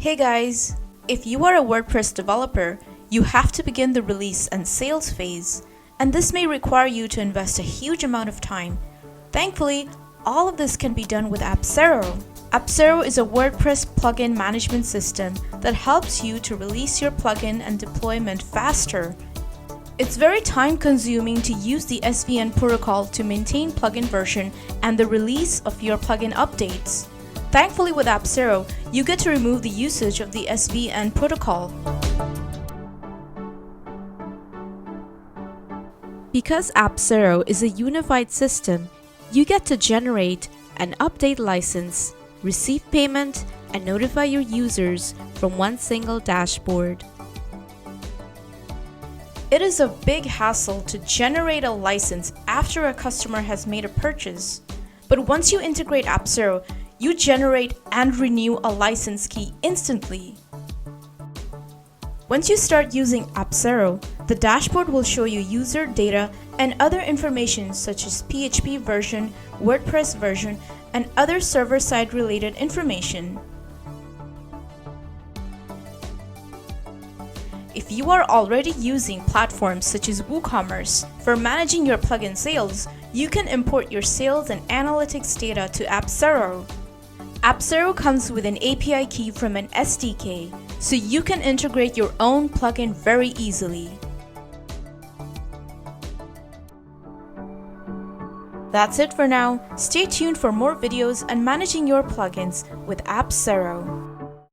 Hey guys! If you are a WordPress developer, you have to begin the release and sales phase, and this may require you to invest a huge amount of time. Thankfully, all of this can be done with Appsero. Appsero is a WordPress plugin management system that helps you to release your plugin and deployment faster. It's very time-consuming to use the SVN Protocol to maintain plugin version and the release of your plugin updates. Thankfully, with Appsero, you get to remove the usage of the SVN Protocol. Because Appsero is a unified system, you get to generate and update license, receive payment, and notify your users from one single dashboard. It is a big hassle to generate a license after a customer has made a purchase, but once you integrate Appsero, you generate and renew a license key instantly. Once you start using Appsero, the dashboard will show you user data and other information such as PHP version, WordPress version, and other server-side related information. If you are already using platforms such as WooCommerce for managing your plugin sales, you can import your sales and analytics data to Appsero. Appsero comes with an API key from an SDK, so you can integrate your own plugin very easily. That's it for now. Stay tuned for more videos on managing your plugins with Appsero.